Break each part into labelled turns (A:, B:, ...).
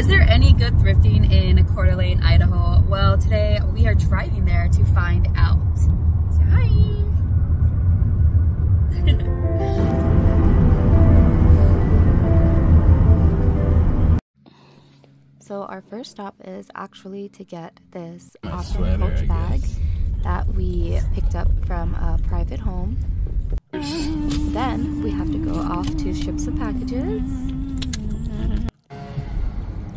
A: Is there any good thrifting in Coeur d'Alene, Idaho? Well, today we are driving there to find out. So, hi! So our first stop is actually to get this awesome Coach bag that we picked up from a private home. Then we have to go off to ship some packages.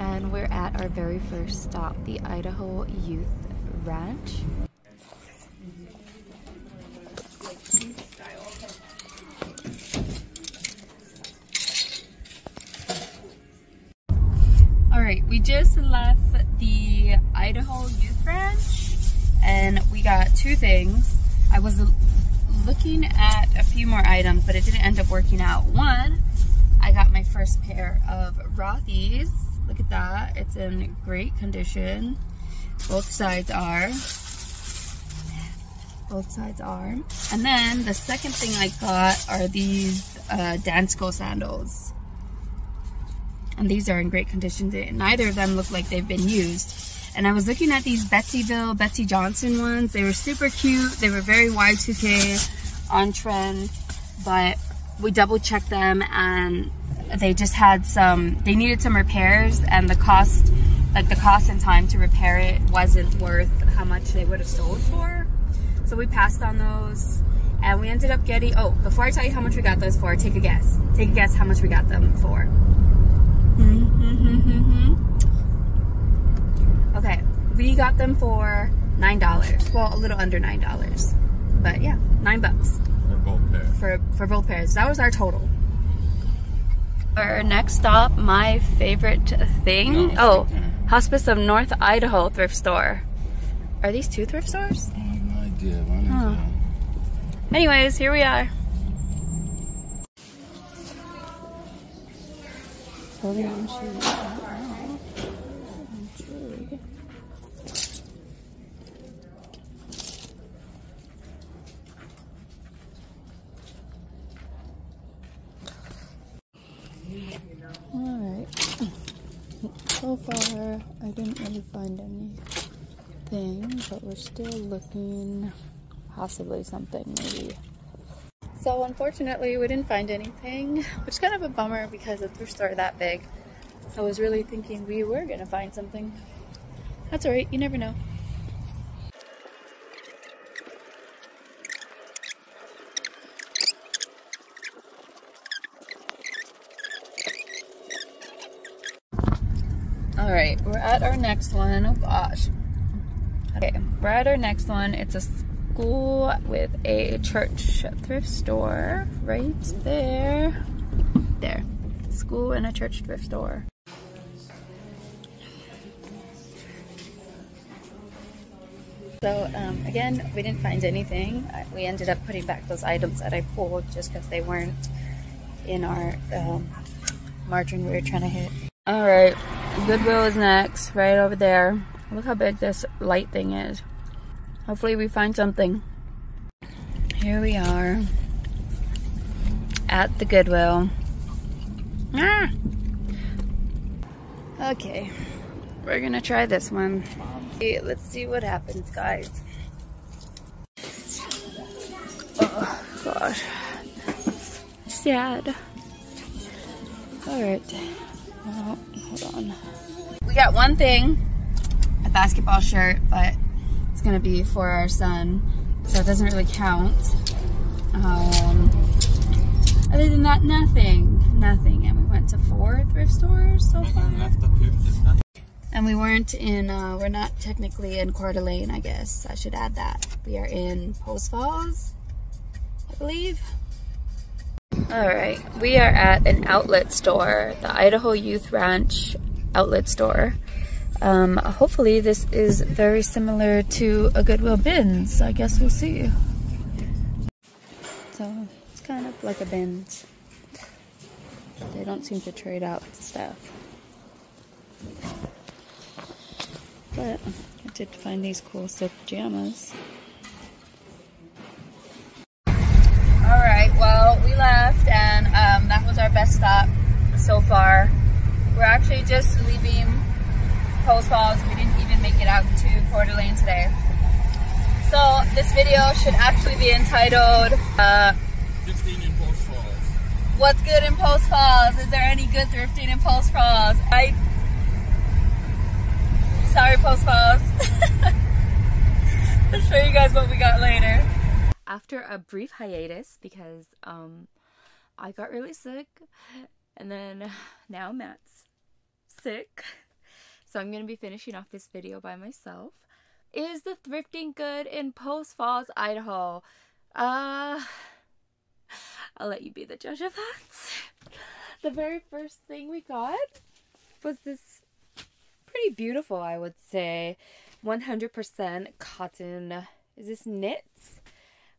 A: And we're at our very first stop, the Idaho Youth Ranch. Alright, we just left the Idaho Youth Ranch and we got two things. I was looking at a few more items, but it didn't end up working out. One, I got my first pair of Rothy's. Look at that. It's in great condition. Both sides are. And then the second thing I got are these Dansko sandals. And these are in great condition. Neither of them look like they've been used. And I was looking at these Betsy Johnson ones. They were super cute. They were very Y2K, on trend, but we double checked them and they just had they needed some repairs, and the cost and time to repair it wasn't worth how much they would have sold for. So we passed on those and we ended up getting, oh, before I tell you how much we got those for, take a guess. Take a guess how much we got them for. Okay, we got them for $9. Well, a little under $9. But yeah, $9
B: for both pairs.
A: For both pairs. That was our total. Our next stop, my favorite thing. Oh, Hospice of North Idaho thrift store. Are these two thrift stores?
B: I have no idea. One is
A: Anyways, here we are. Alright, so far I didn't really find anything, but we're still looking, possibly something maybe. So unfortunately we didn't find anything, which is kind of a bummer because the thrift store that big. I was really thinking we were gonna find something. That's alright, you never know. Alright, we're at our next one. Oh gosh. Okay, we're at our next one. It's a school with a church thrift store right there. There. School and a church thrift store. So again, we didn't find anything. We ended up putting back those items that I pulled just because they weren't in our margin we were trying to hit. Alright, Goodwill is next, right over there. Look how big this light thing is. Hopefully we find something. Here we are at the Goodwill. Ah! Okay, we're gonna try this one. Let's see what happens, guys. Oh gosh, sad. Alright, well, hold on. We got one thing, a basketball shirt, but it's gonna be for our son, so it doesn't really count. Other than that, nothing. And we went to 4 thrift stores so far. And we weren't in, we're not technically in Coeur d'Alene, I guess. I should add that. We are in Post Falls, I believe. Alright, we are at an outlet store, the Idaho Youth Ranch outlet store. Hopefully this is very similar to a Goodwill Bins. I guess we'll see. So it's kind of like a Bins. They don't seem to trade out stuff. But I did find these cool silk pajamas. Alright, well, we left and that was our best stop so far. We're actually just leaving Post Falls. We didn't even make it out to Coeur d'Alene today. So this video should actually be entitled
B: Thrifting in Post Falls.
A: What's good in Post Falls? Is there any good thrifting in Post Falls? Sorry, Post Falls. I'll show you guys what we got later. After a brief hiatus because I got really sick, and then now Matt's sick, so I'm gonna be finishing off this video by myself. Is the thrifting good in Post Falls, Idaho? I'll let you be the judge of that. The very first thing we got was this pretty beautiful, I would say, 100% cotton. Is this knits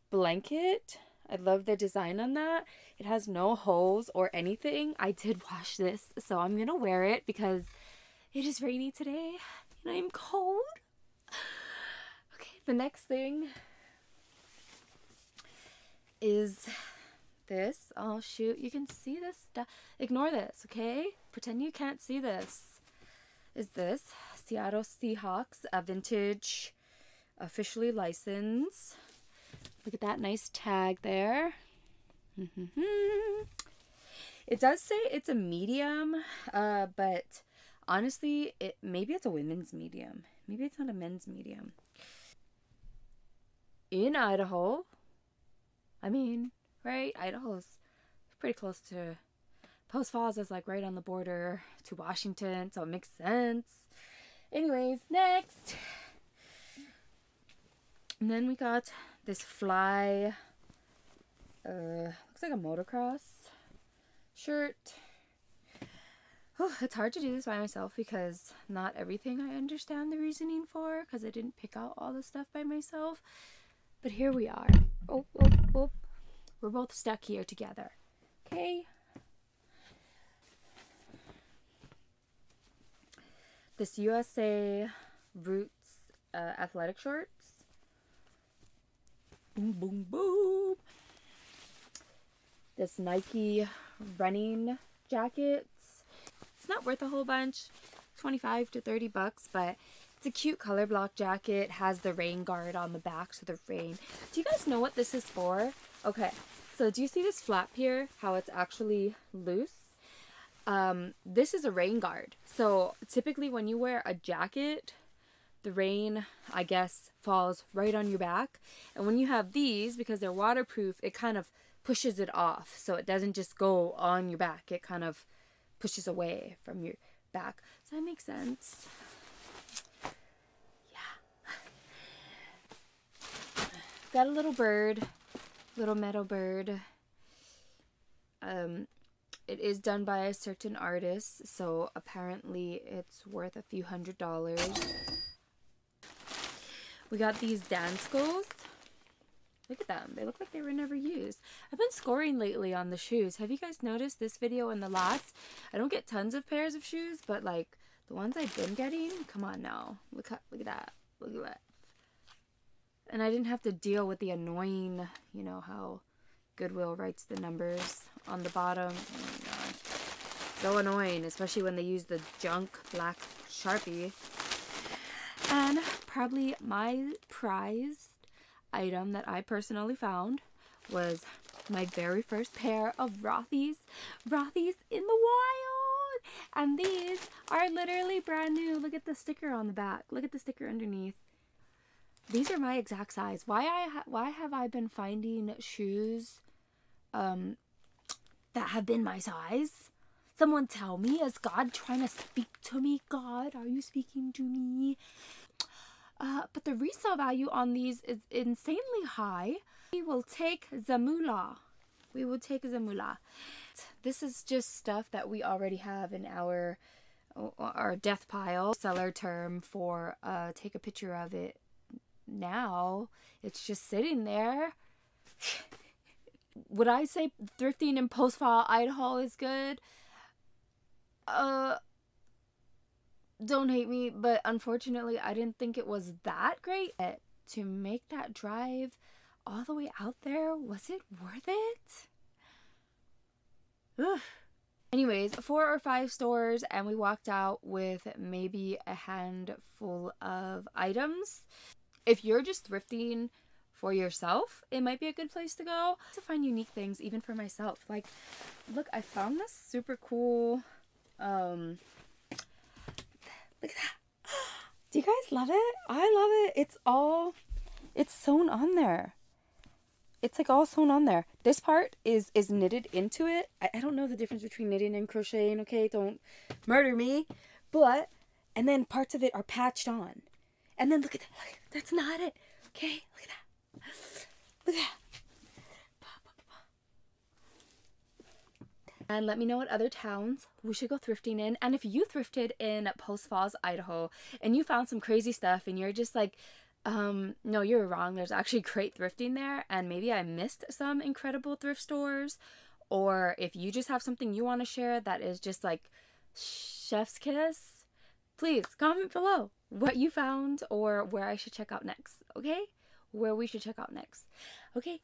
A: blanket? I love the design on that. It has no holes or anything. I did wash this, so I'm gonna wear it because it is rainy today and I'm cold. Okay, the next thing is this. Oh shoot, you can see this stuff. Ignore this, okay? Pretend you can't see this. Is this Seattle Seahawks, a vintage, officially licensed. Look at that nice tag there. It does say it's a medium, but honestly, maybe it's a women's medium. Maybe it's not a men's medium. In Idaho, I mean, right? Idaho's pretty close to Post Falls, is like right on the border to Washington, so it makes sense. Anyways, next. And then we got this fly, looks like a motocross shirt. Oh, it's hard to do this by myself because not everything I understand the reasoning for, because I didn't pick out all the stuff by myself. But here we are. Oh. We're both stuck here together. Okay. This USA Roots athletic shorts. Boom, boom, boom. This Nike running jackets. It's not worth a whole bunch, 25 to 30 bucks, but it's a cute color block jacket. Has the rain guard on the back so the rain. Do you guys know what this is for? Okay, so do you see this flap here? How it's actually loose? This is a rain guard. So typically when you wear a jacket, the rain, I guess, falls right on your back. And when you have these, because they're waterproof, it kind of pushes it off. So it doesn't just go on your back. It kind of pushes away from your back. Does that make sense? Yeah. Got a little bird. Little meadow bird. It is done by a certain artist, so apparently it's worth a few $100s. We got these Danskos. Look at them. They look like they were never used. I've been scoring lately on the shoes. Have you guys noticed this video and the last? I don't get tons of pairs of shoes, but like the ones I've been getting, come on now. Look at that. Look at that. And I didn't have to deal with the annoying, you know, how Goodwill writes the numbers on the bottom. Oh my gosh. So annoying, especially when they use the junk black Sharpie. And probably my prized item that I personally found was my very first pair of Rothy's in the wild. And these are literally brand new. Look at the sticker on the back. Look at the sticker underneath. These are my exact size. Why have I been finding shoes that have been my size? Someone tell me. Is God trying to speak to me? God, are you speaking to me? But the resale value on these is insanely high. We will take the moolah. We will take the moolah. This is just stuff that we already have in our death pile. Seller term for take a picture of it now. It's just sitting there. Would I say thrifting in Post Falls, Idaho is good? Don't hate me, but unfortunately I didn't think it was that great. To make that drive all the way out there, was it worth it? Ugh. Anyways, 4 or 5 stores, and we walked out with maybe a handful of items. If you're just thrifting for yourself, it might be a good place to go to find unique things, even for myself. Like, look, I found this super cool, look at that. Do you guys love it? I love it. It's sewn on there. It's like all sewn on there. This part is knitted into it. I don't know the difference between knitting and crocheting, okay? Don't murder me. But, and then parts of it are patched on. And then look at that. Look, that's not it. Okay? Look at that. Look at that. And let me know what other towns we should go thrifting in. And if you thrifted in Post Falls, Idaho, and you found some crazy stuff and you're just like, no, you're wrong. There's actually great thrifting there, and maybe I missed some incredible thrift stores. Or if you just have something you want to share that is just like chef's kiss, please comment below what you found or where I should check out next, okay? Where we should check out next. Okay,